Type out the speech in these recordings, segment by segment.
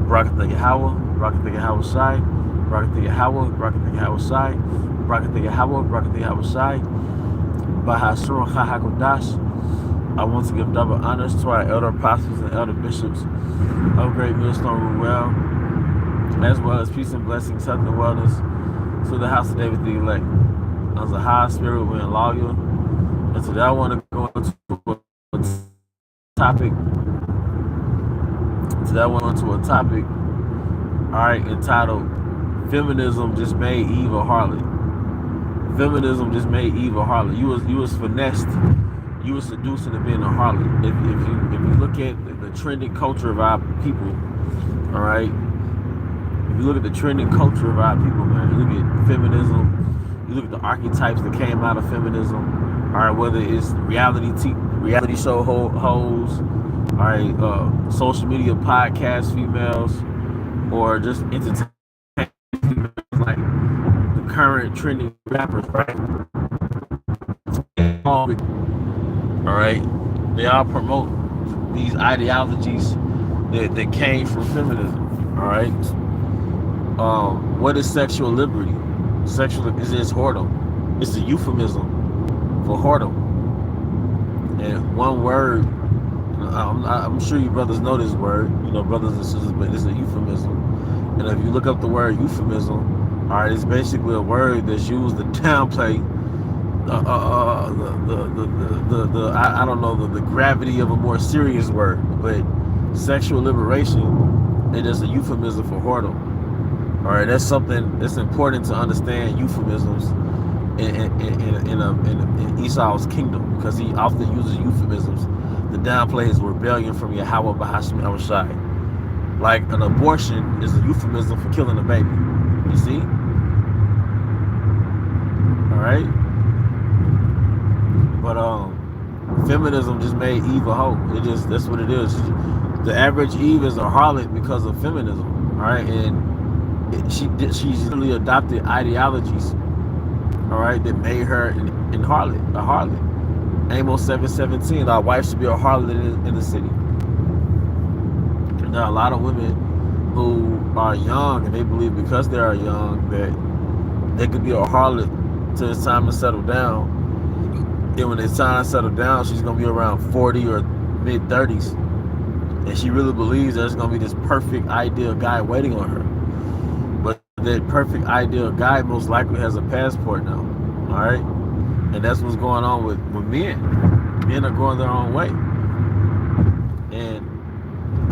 Barakatha Yahweh, Barakatha Yahweh Shai, Barakatha Yahweh, Barakatha Yahweh Shai, Barakatha Yahweh, Barakatha Yahweh Shai, Bahasur Chahakodash. I want to give double honors to our elder apostles and elder bishops of Great Millstone Ruel, as well as peace and blessings, health and wellness to the house of David the elect. As a high spirit wind lawyer, and today I want to go into a topic. Today I went into a topic, all right, entitled "Feminism Just Made Eve a Harlot." Feminism just made Eve a harlot. You was finessed. You was seduced into being a harlot. If you look at the trending culture of our people, all right. If you look at the trending culture of our people, man, you look at feminism. You look at the archetypes that came out of feminism. All right, whether it's reality show hoes, all right, social media podcast females, or just entertainment females like the current trending rappers, right? All right, they all promote these ideologies that came from feminism. All right, what is sexual liberty? Sexual is whoredom. It's a euphemism for whoredom. And one word, I'm sure you brothers know this word, brothers and sisters, but it's a euphemism. And if you look up the word euphemism, all right, it's basically a word that's used to downplay I don't know the gravity of a more serious word, but sexual liberation, it is a euphemism for whoredom. All right, that's something that's important to understand. Euphemisms in Esau's kingdom, because he often uses euphemisms to downplay his rebellion from Yahweh Bahashim El Shai. Like an abortion is a euphemism for killing a baby. You see? All right. But feminism just made Eve a hoe. That's what it is. The average Eve is a harlot because of feminism. All right, and she's really adopted ideologies, all right, that made her a harlot. Amos 7:17, our wife should be a harlot in the city. And there are a lot of women who are young, and they believe because they are young that they could be a harlot till it's time to settle down. And when it's time to settle down, she's going to be around 40 or mid-30s. And she really believes there's going to be this perfect ideal guy waiting on her. But that perfect ideal guy most likely has a passport now. All right? And that's what's going on with men. Men are going their own way. And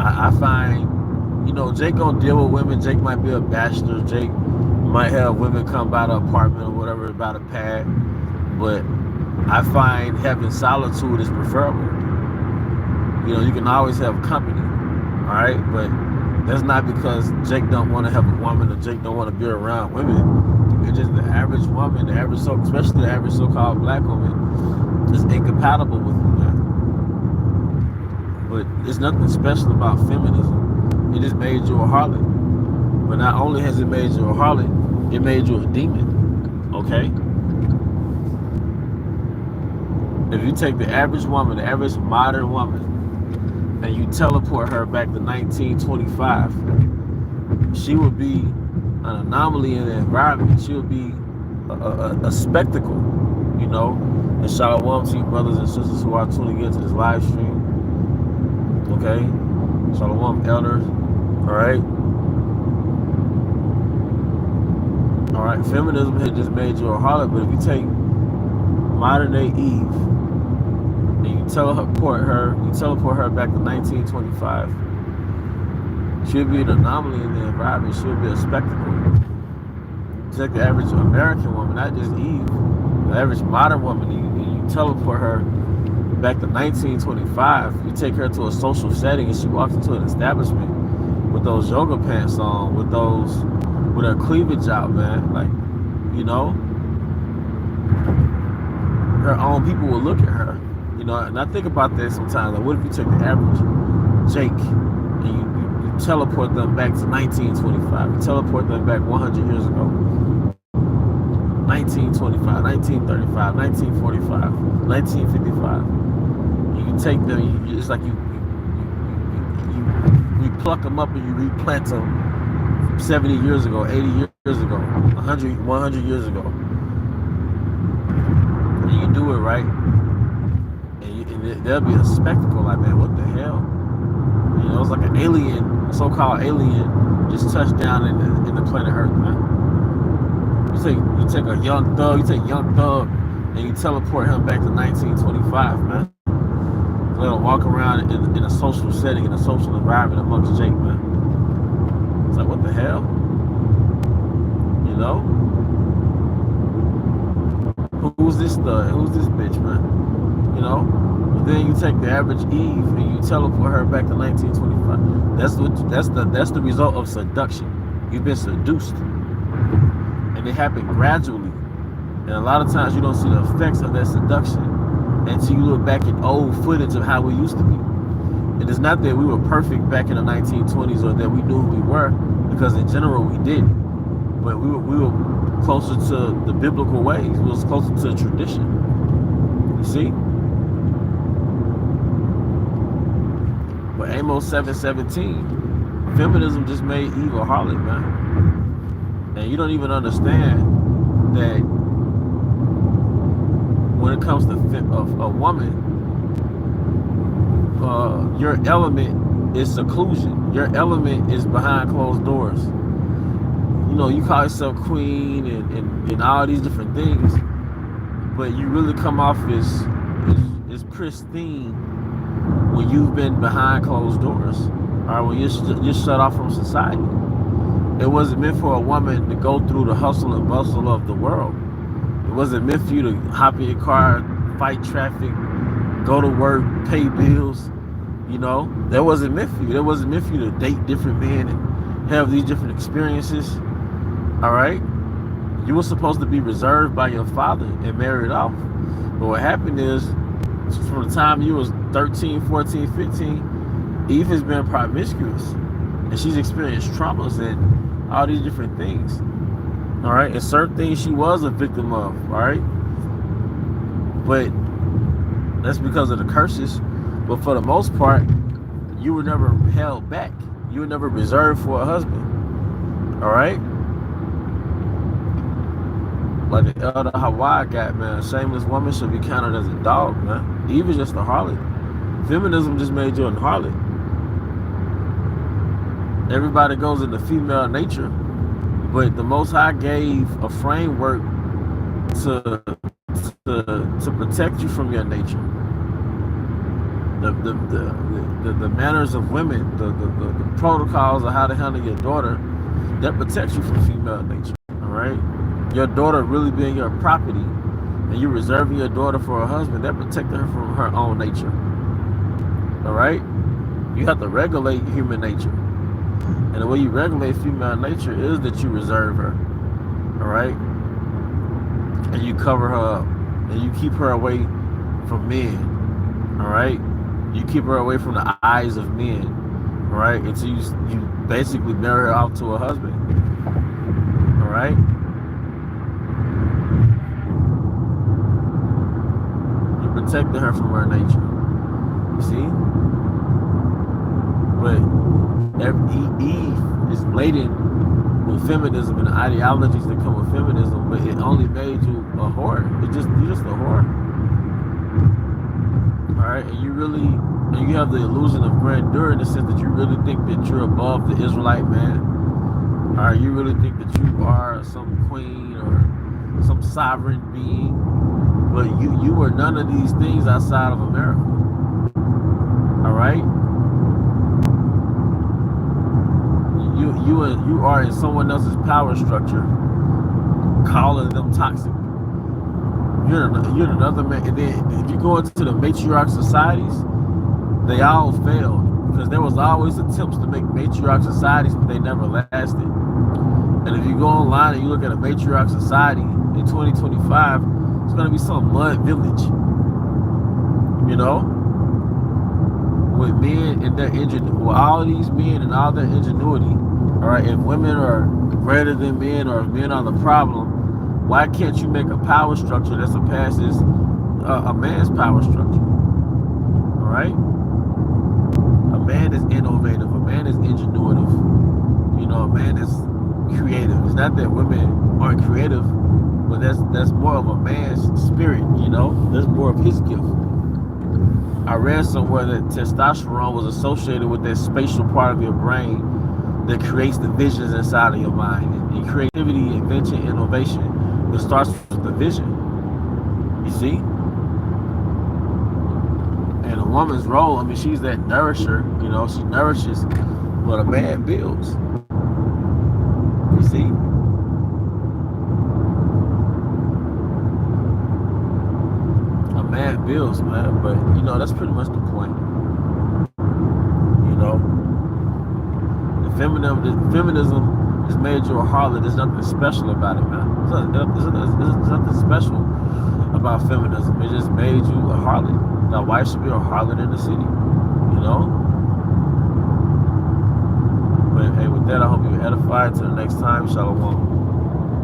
I find, Jake going to deal with women. Jake might be a bachelor. Jake might have women come by the apartment or whatever, by the pad. But I find having solitude is preferable. You can always have company, all right? But that's not because Jake don't want to have a woman or Jake don't want to be around women. It's just the average woman, especially the average so-called black woman, is incompatible with you, man. But there's nothing special about feminism. It just made you a harlot. But not only has it made you a harlot, it made you a demon, okay? If you take the average woman, the average modern woman, and you teleport her back to 1925, she would be an anomaly in the environment. She would be a spectacle, And shalom to you brothers and sisters who are tuning into this live stream. Okay? Shalom, elders. Alright? Alright, feminism had just made you a harlot, but if you take modern day Eve, and you teleport her back to 1925, she'll be an anomaly in the environment. She'll be a spectacle. It's like the average American woman, not just Eve, the average modern woman, you teleport her back to 1925, you take her to a social setting and she walks into an establishment with those yoga pants on, with her cleavage out, man, her own people will look at her. And I think about that sometimes. Like, what if you take the average Jake and you teleport them back to 1925? You teleport them back 100 years ago. 1925, 1935, 1945, 1955. You take them, it's like you you pluck them up and you replant them 70 years ago, 80 years ago, 100 years ago. And you do it right, and there'll be a spectacle like, man, what the hell? You know, it's like an alien, a so-called alien, just touched down in the planet Earth, man. You take a young thug, and you teleport him back to 1925, man. Let him walk around in a social setting, in a social environment amongst Jake, man. It's like, what the hell? You know? Who's this thug? Who's this bitch, man? You know? But then you take the average Eve and you teleport her back to 1925. That's the result of seduction. You've been seduced. And it happened gradually. And a lot of times you don't see the effects of that seduction until you look back at old footage of how we used to be. And it's not that we were perfect back in the 1920s or that we knew who we were, because in general we did. But we were closer to the biblical ways. We was closer to tradition. You see? But Amos 7:17, feminism just made Eve a harlot, man. And you don't even understand that when it comes to a woman, your element is seclusion. Your element is behind closed doors. You know, you call yourself queen and all these different things, but you really come off as pristine when you've been behind closed doors, or when you're shut off from society. It wasn't meant for a woman to go through the hustle and bustle of the world. It wasn't meant for you to hop in your car, fight traffic, go to work, pay bills. You know, that wasn't meant for you. That wasn't meant for you to date different men and have these different experiences. All right? You were supposed to be reserved by your father and married off. But what happened is, from the time you was 13, 14, 15, Eve has been promiscuous. And she's experienced traumas and all these different things. All right? And certain things she was a victim of. All right? But that's because of the curses. But for the most part, you were never held back. You were never reserved for a husband. All right? Like the elder Hawaii got, man, a shameless woman should be counted as a dog, man. Eve is just a harlot. Feminism just made you a harlot. Everybody goes into female nature, but the Most High gave a framework to protect you from your nature. The manners of women, the protocols of how to handle your daughter, that protects you from female nature. All right, your daughter really being your property, and you reserving your daughter for a husband, that protected her from her own nature. All right, you have to regulate human nature, and the way you regulate female nature is that you reserve her. All right, and you cover her up, and you keep her away from men. All right. You keep her away from the eyes of men, right? Until you basically marry her off to a husband, all right? You protected her from her nature, you see? But Eve is laden with feminism and the ideologies that come with feminism, but it only made you a whore. You're just a whore. All right, and you have the illusion of grandeur in the sense that you really think that you're above the Israelite man. All right, you really think that you are some queen or some sovereign being, but you were none of these things outside of America. All right, you are in someone else's power structure, calling them toxic. You're another man. And then if you go into the matriarch societies, they all failed, because there was always attempts to make matriarch societies, but they never lasted. And if you go online and you look at a matriarch society in 2025, it's going to be some mud village, you know, with men and their ingenuity, with all these men and all their ingenuity. All right, if women are greater than men, or if men are the problem, why can't you make a power structure that surpasses a man's power structure? All right? A man is innovative, a man is ingenuitive, you know, a man is creative. It's not that women aren't creative, but that's more of a man's spirit, you know. That's more of his gift. I read somewhere that testosterone was associated with that spatial part of your brain that creates the visions inside of your mind. And creativity, invention, innovation, it starts with the vision. You see? And a woman's role, I mean, she's that nourisher, you know, she nourishes, but a man builds. You see? A man builds, man, but you know, that's pretty much the point. You know? The feminism has made you a harlot. There's nothing special about it, man. There's nothing special about feminism. It just made you a harlot. Now, why should be a harlot in the city? You know? But hey, with that, I hope you're edified. Till the next time, shalom.